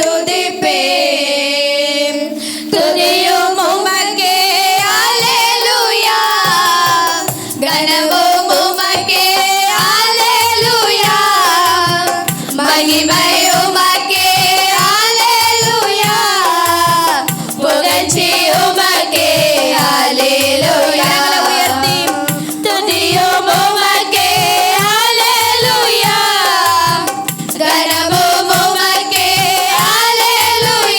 துதிப்பேன். துதியும் உமக்கே அல்லேலூயா, கனமும் உமக்கே அல்லேலூயா, மகிமை உமக்கே அல்லேலூயா, புகழ்ச்சி உமக்கே அல்லேலூயா. உயர்த்தி துதியும் உமக்கே அல்லேலூயா, கனமும் உமக்கே அல்லேலூயா,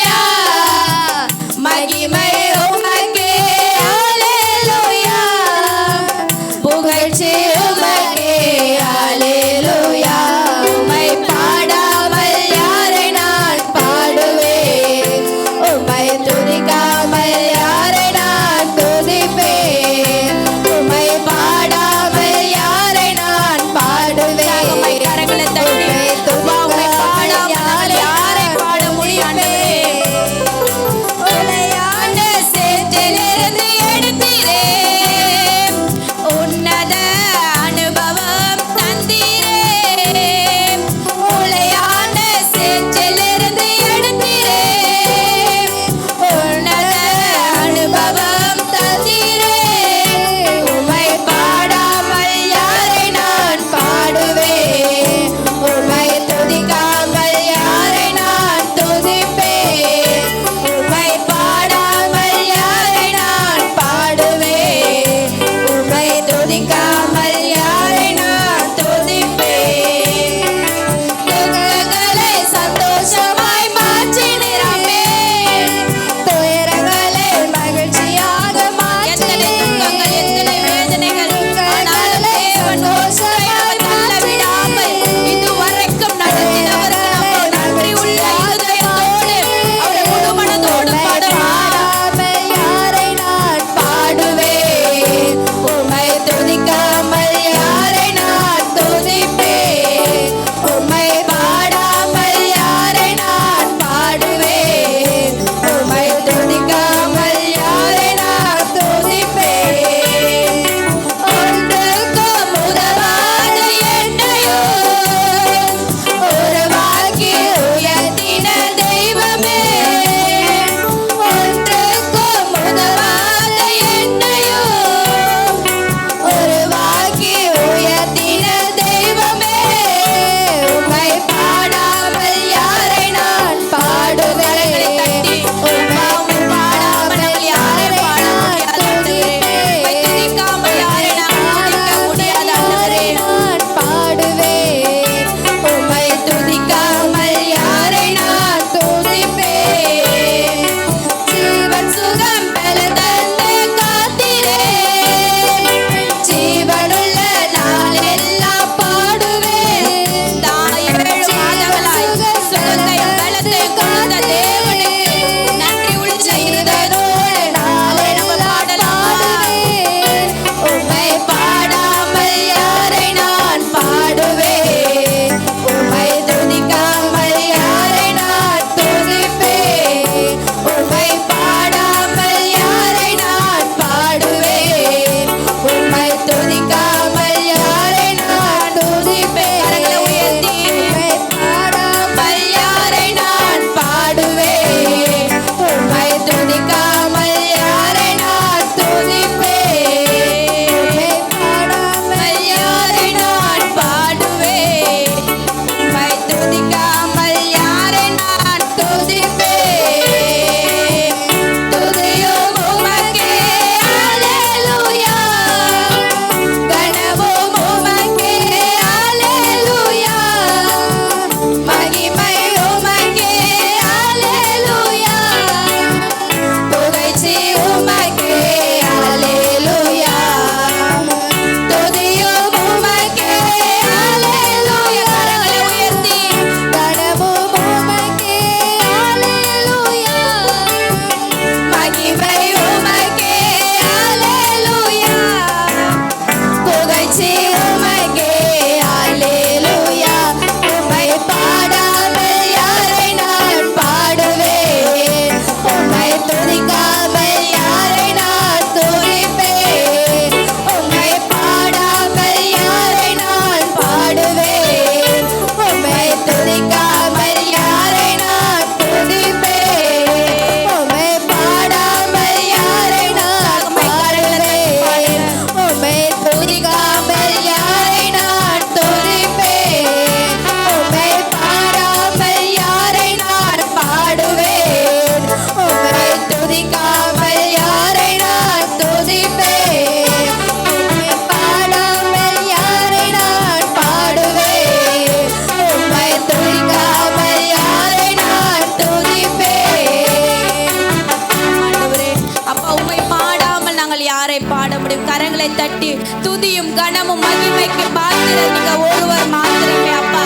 துதியும் கனமும் மகிமைக்கு பாத்திரர் நீங்க ஒருவர் மாத்திரமே அப்பா.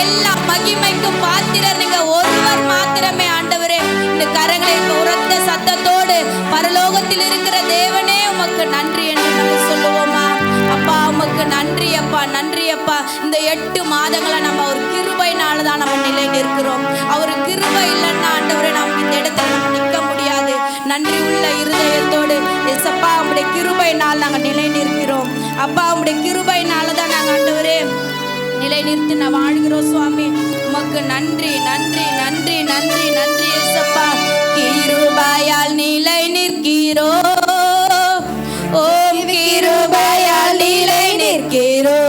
எல்லா மகிமைக்கும் பாத்திரர் நீங்க ஒருவர் மாத்திரமே ஆண்டவரே. இந்த கரங்களை உரத்த சத்தத்தோடு பரலோகத்தில் இருக்கிற தேவனே உமக்கு நன்றி என்று நம்ம சொல்லுவோமா அப்பா. உமக்கு நன்றி அப்பா, நன்றி அப்பா. இந்த 8 மாதங்களா நம்ம ஒரு கிருபையினால தான் நம்ம நிலை நிற்கிறோம். அவர் கிருபை இல்லைன்னா ஆண்டவரே நம்ம இந்த இடத்துல நம்ம நிற்க முடியாது. நன்றி உள்ள இருதயத்தோடு எசப்பா உம்முடைய கிருபையினால் நாங்கள் நிலை நிற்கிறோம் அப்பா. உம்முடைய கிருபையினால தான் நாங்கள் ஆண்டவரே நிலை நிறுத்தி நான் வாழ்கிறோம் சுவாமி. உமக்கு நன்றி நன்றி நன்றி நன்றி நன்றி எசப்பா. கிருபையால் நிலை நிற்கிறோம், ஓம் கிருபையால் நிலை நிற்கிறோம்,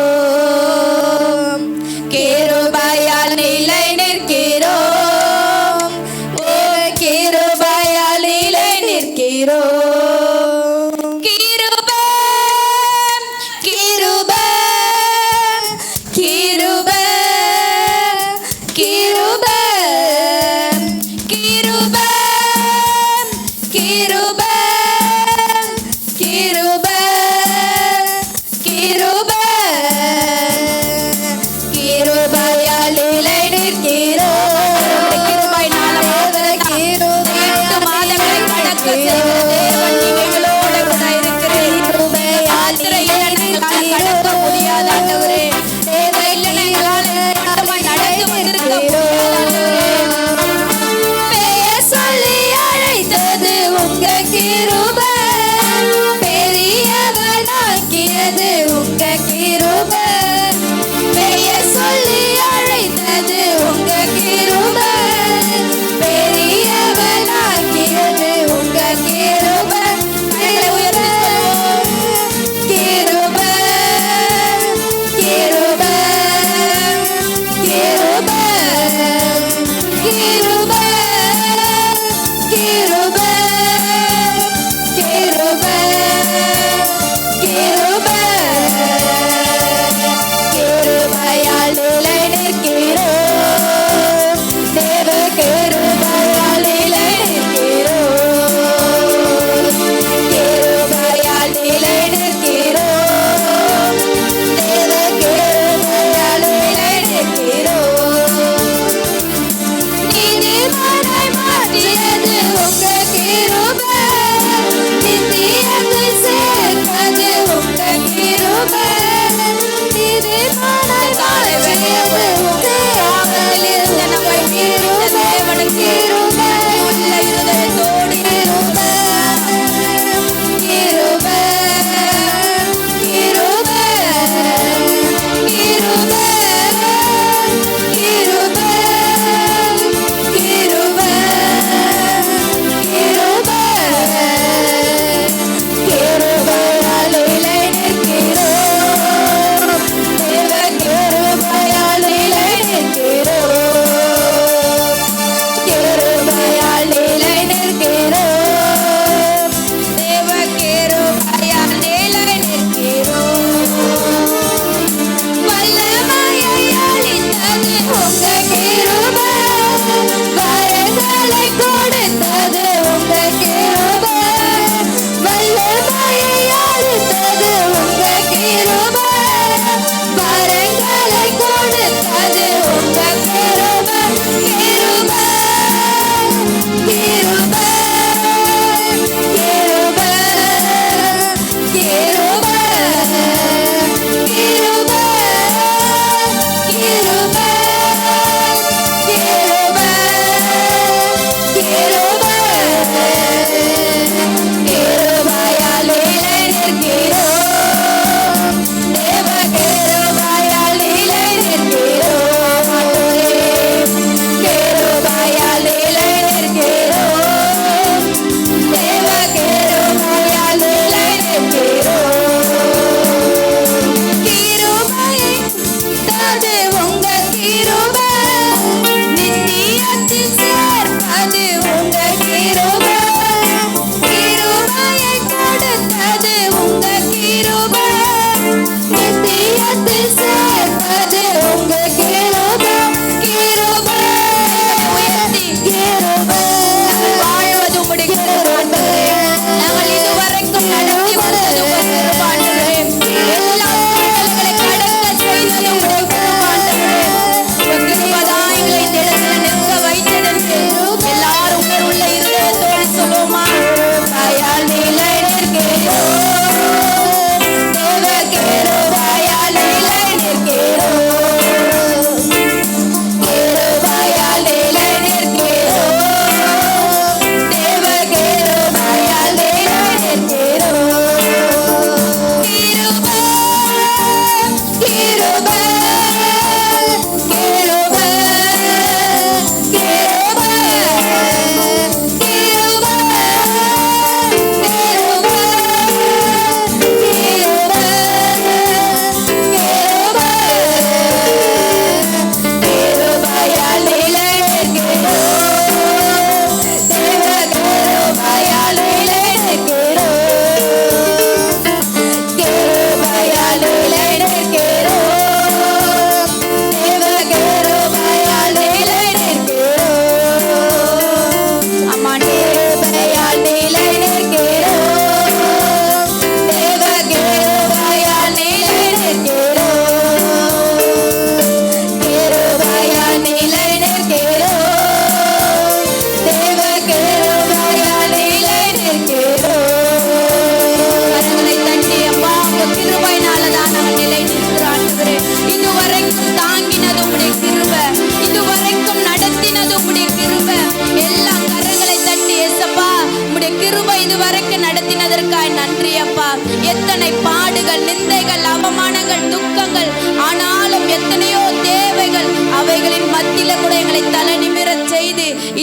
கிருபையால் நிலை நிற்கிறோம், ஓ கிருபையால் நிலை நிற்கிறோம்.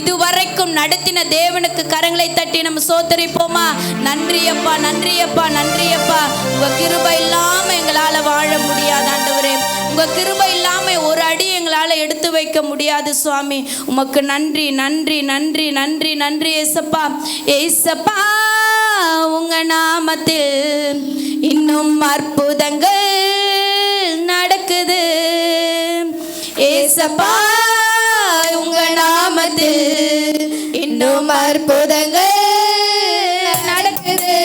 இதுவரைக்கும் நடத்தின தேவனுக்கு கரங்களை தட்டி நம்ம சோத்தரிப்போமா? நன்றி அப்பா, நன்றி அப்பா, நன்றி அப்பா. உங்க கிருபை இல்லாம எங்களால வாழ முடியாது ஆண்டவரே. உங்க கிருபை இல்லாம ஒரு அடி எங்களால எடுத்து வைக்க முடியாது சுவாமி. உமக்கு நன்றி, நன்றி, நன்றி, நன்றி, நன்றி ஏசப்பா. ஏசப்பா, உங்க நாமத்தில் இன்னும் அற்புதங்கள் நடக்குது. ஏசப்பா, உங்க நாமத்தில் இன்னும் அற்புதங்கள் நடக்குது.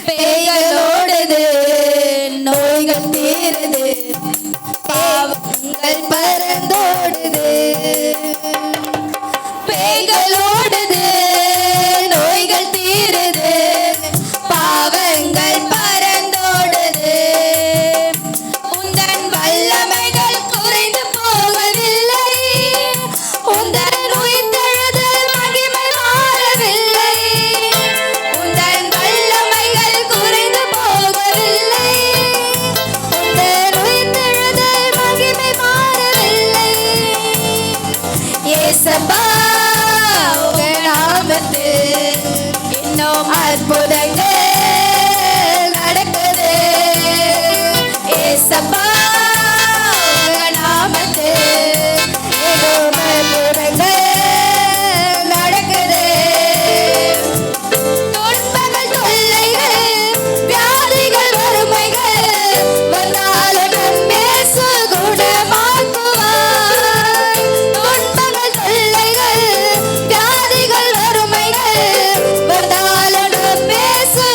பேய்களோடுது, நோய்கள் தீருது, பாவங்கள் பறந்தோடுது. பேய்களோடுது, நோய்கள் தீருது, பாவங்கள் பறந்தோடுது. உந்தன் வல்லமைகள் குறைந்து போவதில்லை, உந்தன் உயிர்த்தெழுதல் மகிமை மாறவில்லை. உந்தன் வல்லமைகள் குறைந்து போவதில்லை, உந்தன் உயிர்த்தெழுதல் மகிமை மாறவில்லை. ஏசப்பா, உங்க நாமத்தில் இன்னும் அற்புதங்கள் நடக்குது. ஏசப்பா, உங்க நாமத்தில் இன்னும் அற்புதங்கள் நடக்குது. துன்பங்கள், தொல்லைகள், வியாதிகள், வறுமைகள் வந்தாலும் நம் இயேசு குணமாக்குவார். துன்பங்கள், தொல்லைகள், வியாதிகள், வறுமைகள் வந்தாலும் நம் இயேசு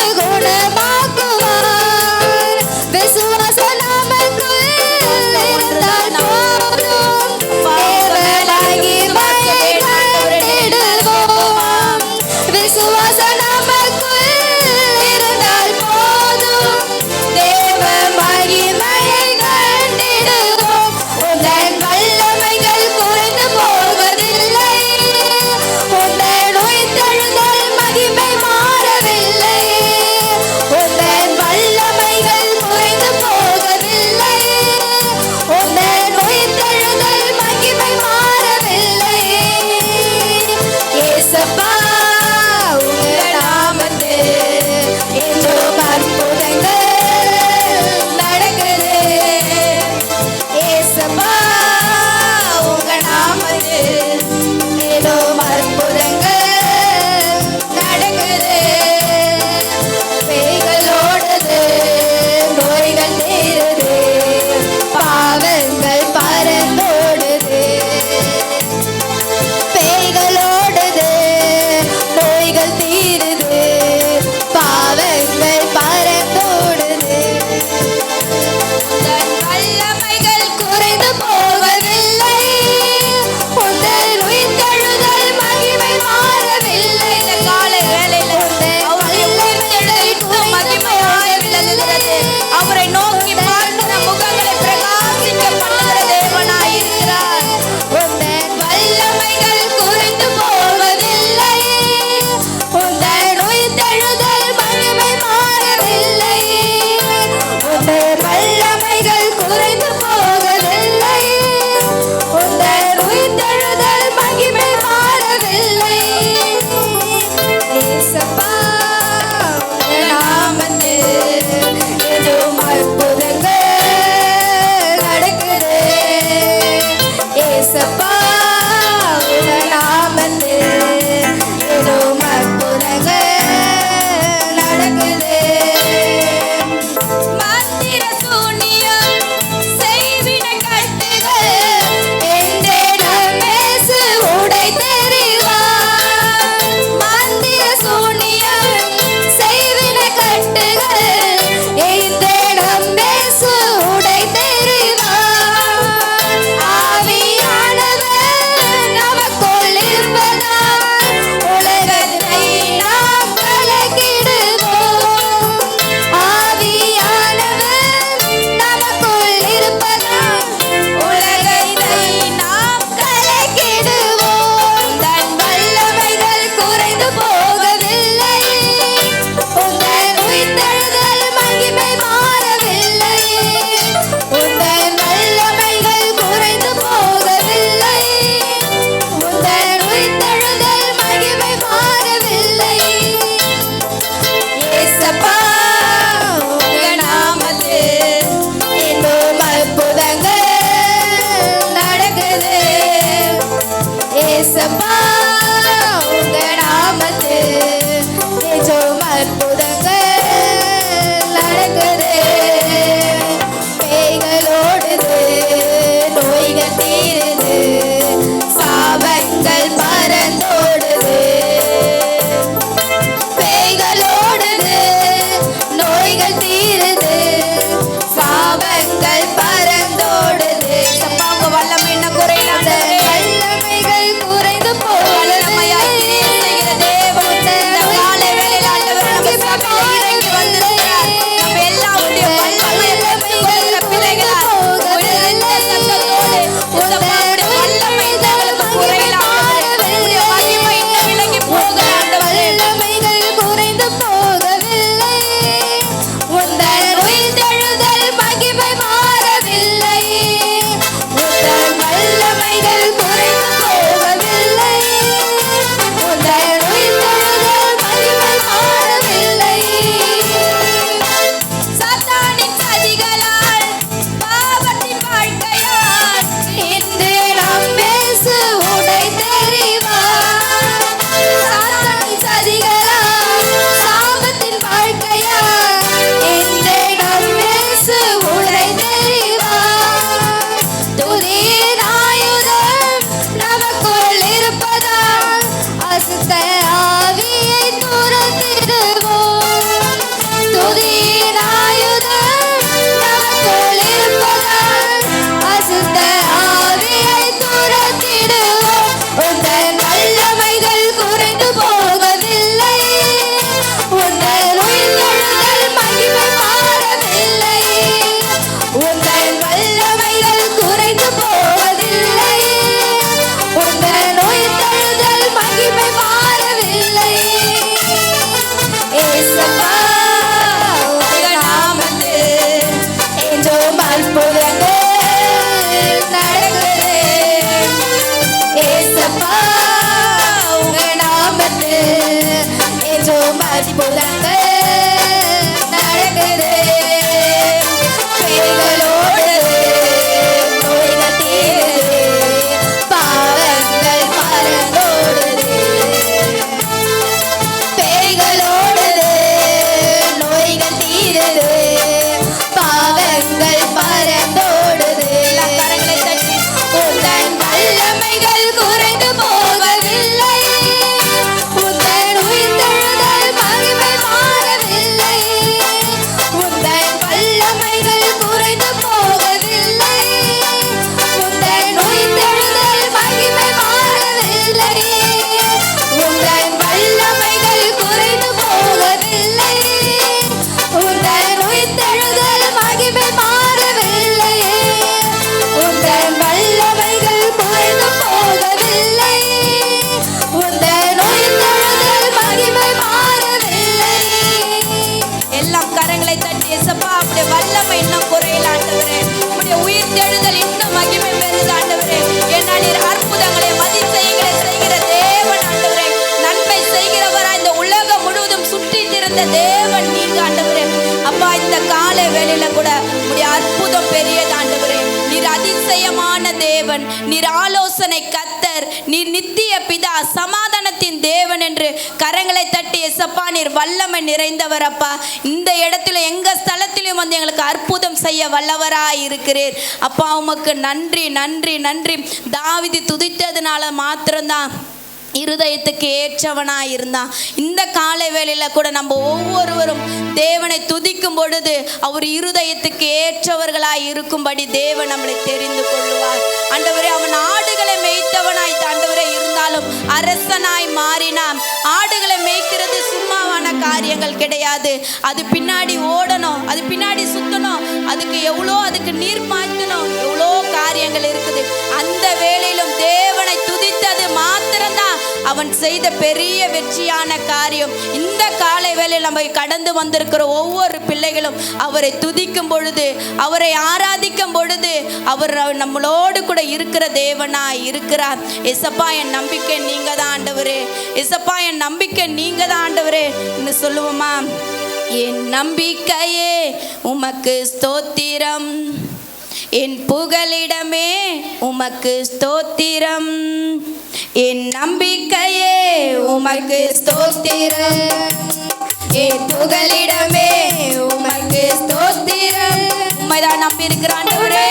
தேவன், நீர் ஆலோசனை கர்த்தர், நீர் நித்திய பிதா, சமாதானத்தின் தேவன் என்று கரங்களை தட்டி எசப்பா நீர் வல்லமை நிறைந்தவர் அப்பா. இந்த இடத்துல எங்க ஸ்தலத்திலும் வந்து எங்களுக்கு அற்புதம் செய்ய வல்லவராய் இருக்கிறீர் அப்பா. உமக்கு நன்றி நன்றி நன்றி. தாவீது துதித்ததுனால மாத்திரம்தான் இருதயத்துக்கு ஏற்றவனாய் இருந்தான். இந்த காலை வேளையில கூட நம்ம ஒவ்வொருவரும் தேவனை துதிக்கும் பொழுது அவர் இருதயத்துக்கு ஏற்றவர்களாய் இருக்கும்படி தேவன் நம்மளை தெரிந்து கொள்ளுவார். ஆண்டவரே, அவன் ஆடுகளை மேய்த்தவனாய் ஆண்டவரே இருந்தாலும் அரசனாய் மாறினான். ஆடுகளை மேய்க்கிறது சும்மாவான காரியங்கள் கிடையாது. அது பின்னாடி ஓடணும், அது பின்னாடி சுத்தணும், அதுக்கு நீர் மாற்றணும், எவ்வளோ காரியங்கள் இருக்குது. அந்த வேளையிலும் தேவனை துதித்தது மாத்திரம்தான் அவன் செய்த பெரிய வெற்றியான காரியம். இந்த காலை வேளையில் நம்ம கடந்து வந்திருக்கிற ஒவ்வொரு பிள்ளைகளும் அவரை துதிக்கும் பொழுது, அவரை ஆராதிக்கும் பொழுது அவர் நம்மளோடு கூட இருக்கிற தேவனாய் இருக்கிறார். எசப்பா என் நம்பிக்கை நீங்க தான் ஆண்டவரே, எசப்பா என் நம்பிக்கை நீங்க தான் ஆண்டவரே என்று சொல்லுவோமா? என் நம்பிக்கையே உமக்கு ஸ்தோத்திரம், என் புகலிடமே உமக்கு ஸ்தோத்திரம், என் நம்பிக்கையே உமக்கு ஸ்தோத்திரம், என் புகலிடமே உமக்கு ஸ்தோத்திரம். உம்மைதான் நம்பி இருக்கிற ஆண்டவரே,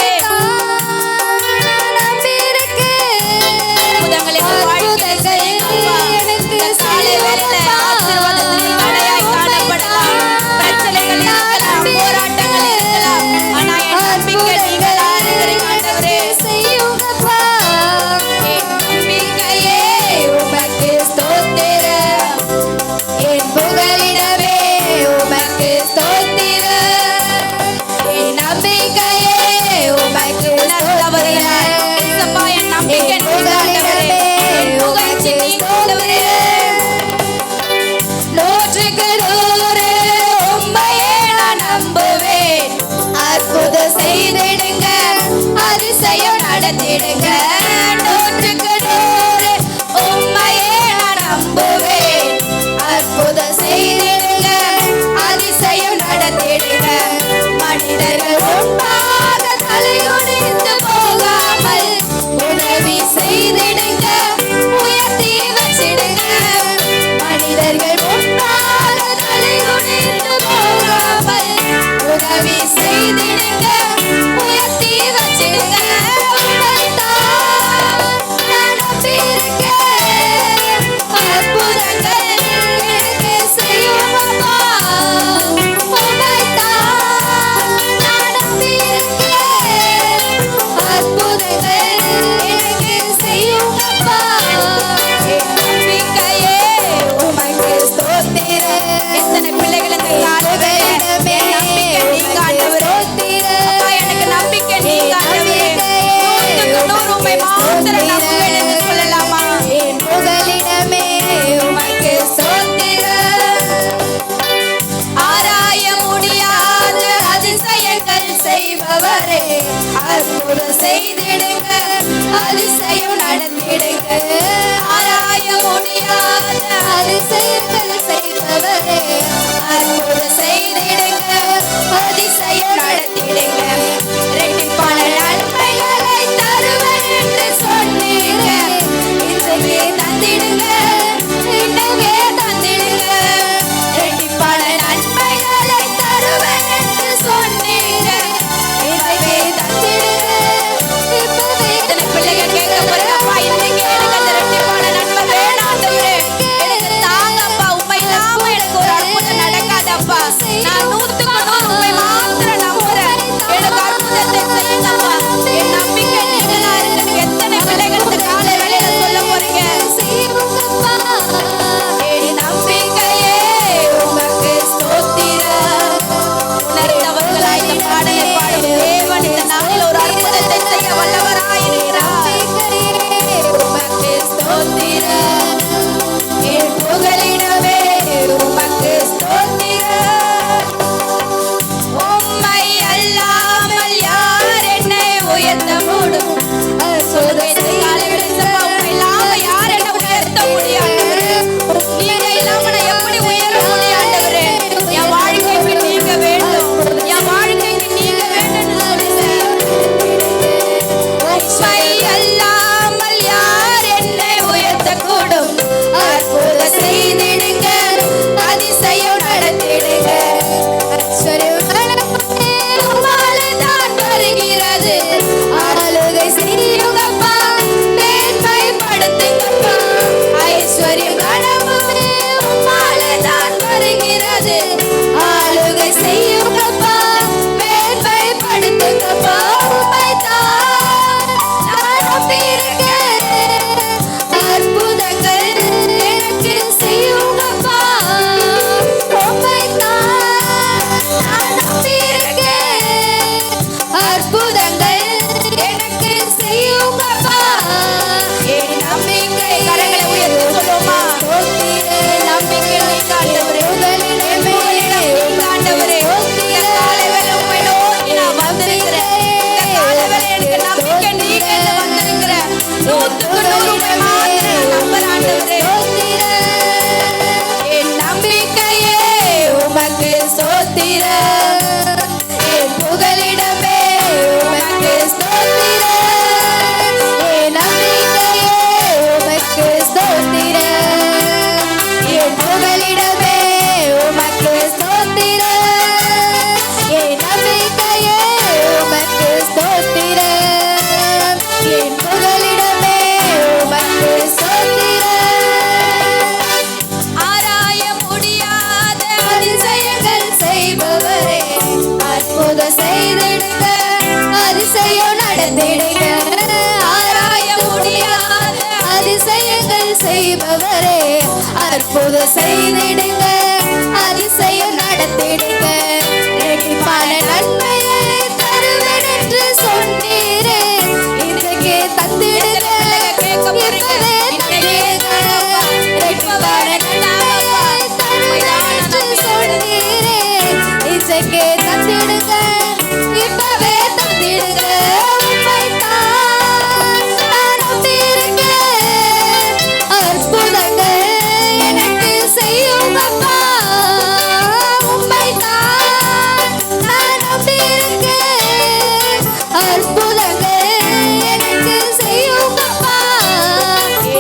செய்திடுங்க, அதிசயம் நடத்திடுங்க. நூற்றுக்கு நூறு உம்மையே நான் நம்புவேன். அற்புதம் செய்திடுங்க, அதிசயம் நடத்திடுங்க. மனிதர்கள் முன்பாக தலைகுனிந்து போகாமல் உதவி செய்திடுங்க, உயர்த்தி வச்சிடுங்க. மனிதர்கள் முன்பாக தலைகுனிந்து போகாமல் உதவி செய்திடுங்க, உயர்த்தி வச்சிடுங்க. நான் நம்பியிருக்கேன், அற்புதங்கள் எனக்கு செய்யும் அப்பா. நான் நம்பியிருக்கேன், அற்புதங்கள் எனக்கு செய்யும் அப்பா. என் நம்பிக்கையே உமக்கு ஸ்தோத்திரம். எத்தனை பிள்ளைகள் இந்த காலவே அற்புதம் செய்திடுங்க, அதிசயம் நடத்திடுங்க. ஆராய முடியாத அதிசயங்கள் செய்பவரே, அற்புதம் செய்திடுங்க, அதிசயம் நடத்திடுங்க. இரட்டிப்பான நன்மைகளை தருவேன் என்று சொன்னீங்க, இன்றைக்கே தந்திடுங்க, இன்றைக்கே தந்திடுங்க. இரட்டிப்பான நன்மைகளை தருவேன் என்று சொன்னீங்க, இன்றைக்கே தந்திடுங்க. இத்தனை பிள்ளைகள் கேட்க போறப்பா, இன்னைக்கு எனக்கு அந்த இரட்டிப்பான நன்மை வேணாம், எனக்கு தாங்கப்பா, செய்பவரே, அற்புதம் செய்திடுங்க, அதிசயம் நடத்திடுங்க. ரெட்டிப்பான நன்மையை தருவேன் என்று சொன்னீரே, இன்றைக்கே தந்திடுங்க, இப்பவே தந்திடுங்க. ரெட்டிப்பான நன்மையை தருவேன் என்று சொன்னீரே, இன்றைக்கே தந்திடுங்க, இப்பவே தந்திடுங்க. உம்மைத்தான் நான் நம்பியிருக்கேன், அற்புதங்கள் எனக்கு செய்யும் அப்பா. உம்மைத்தான் நான் நம்பியிருக்கேன், அற்புதங்கள் எனக்கு செய்யும் அப்பா.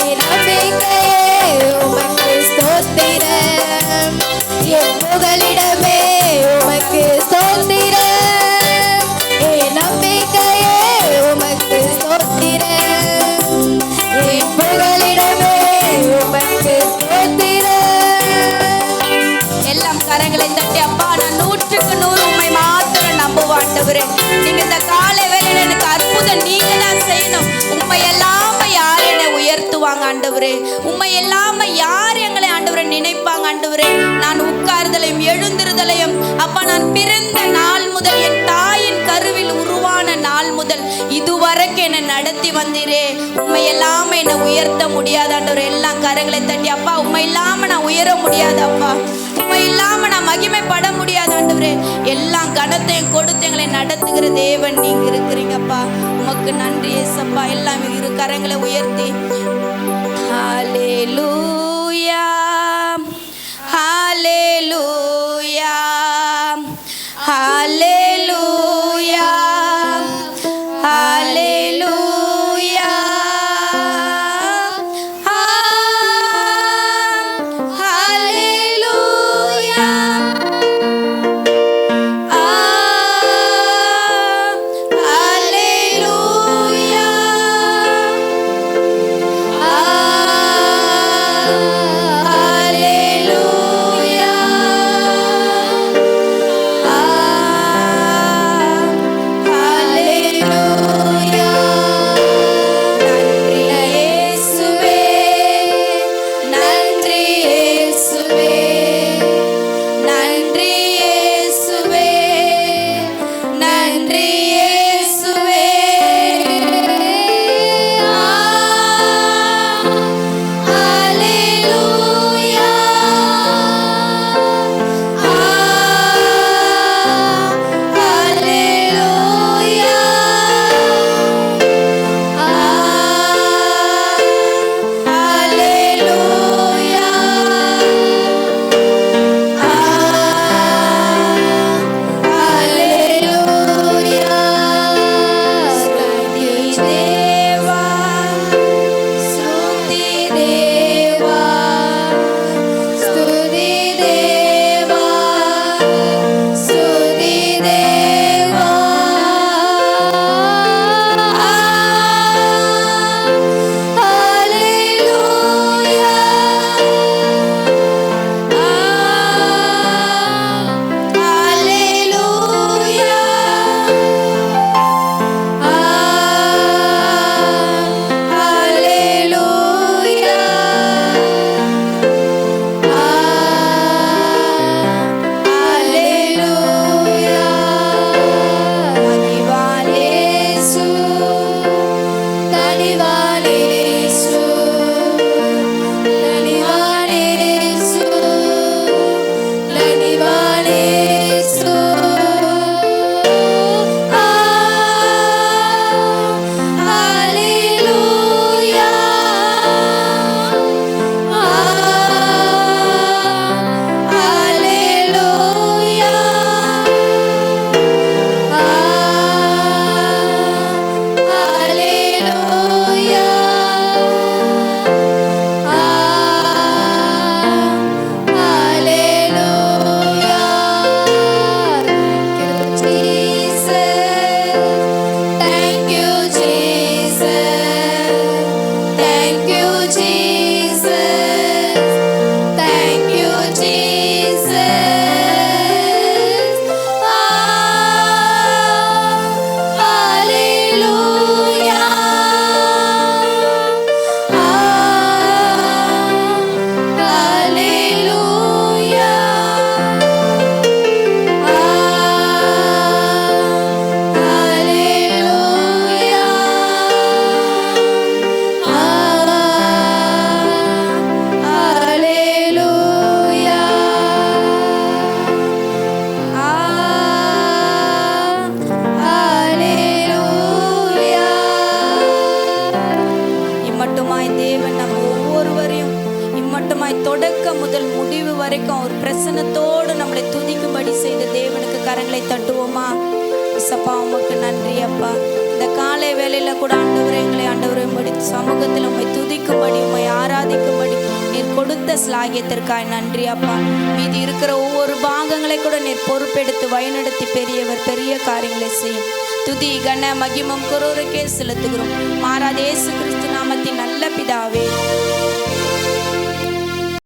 என் நம்பிக்கையே உமக்கு ஸ்தோத்திரம், என் புகலிடமே உமக்கு ஸ்தோத்திரம், என் நம்பிக்கையே உமக்கு ஸ்தோத்திரம், என் புகலிடமே உமக்கு ஸ்தோத்திரம். எல்லாம் கரங்களை தட்டி அப்பா, நான் 100க்கு 100 உம்மை மாத்திரம் நம்புவாண்டவரே. நீங்க இந்த காலை வேளையில எனக்கு அற்புதம் நீங்க தான் செய்யணும். உண்மை எல்லாம யார் என்னை உயர்த்துவாங்க ஆண்டவரே, உண்மை எல்லாம யார் எங்களை ஆண்டவரை நினைப்பாங்க ஆண்டவரே. நான் உட்கார்தலையும் எழுந்திருதலையும் அப்பா, நான் பிறந்த நாள் முதல், என் தாயின் கருவில் உருவான நாள் முதல் இதுவரைக்கும் என்னை நடத்தி வந்தீரே. உண்மை இல்லாம என்னை உயர்த்த முடியாது ஆண்டவரே. எல்லாம் கரங்களை தட்டி அப்பா, உண்மை இல்லாம நான் உயர முடியாது அப்பா, உண்மை இல்லாம நான் மகிமைப்பட முடியாது ஆண்டவரே. எல்லாம் கனத்தையும் கொடுத்து எங்களை நடத்துகிற தேவன் நீங்க இருக்கிறீங்கப்பா. உமக்கு நன்றி ஏசப்பா. எல்லாம் இரு கரங்களை உயர்த்தி ஹல்லேலூயா, ஹல்லேலூயா, ஹல்லேலூயா, ஹல்லேலூயா, ஹல்லேலூயா, ஹல்லேலூயா, விதமாய் தொடக்கம் முதல் முடிவு வரைக்கும் ஒரு பிரசன்னத்தோடு நம்மளை துதிக்கும்படி செய்த தேவனுக்கு கரங்களை தட்டுவோமா? இயேசப்பா உமக்கு நன்றி அப்பா. இந்த காலை வேளையில கூட ஆண்டவரே எங்களை ஆண்டவரை சமூகத்தில் உம்மை துதிக்கும்படி உம்மை ஆராதிக்கும்படி நீர் கொடுத்த ஸ்லாகியத்திற்காய் நன்றி அப்பா. மீதி இருக்கிற ஒவ்வொரு பாகங்களை கூட நீர் பொறுப்பெடுத்து வழிநடத்தி பெரியவர் பெரிய காரியங்களை செய்யும். துதி கன மகிமம் குருவருக்கே செலுத்துகிறோம். மாறாத இயேசு கிறிஸ்து நாமத்தின் நல்ல பிதாவே.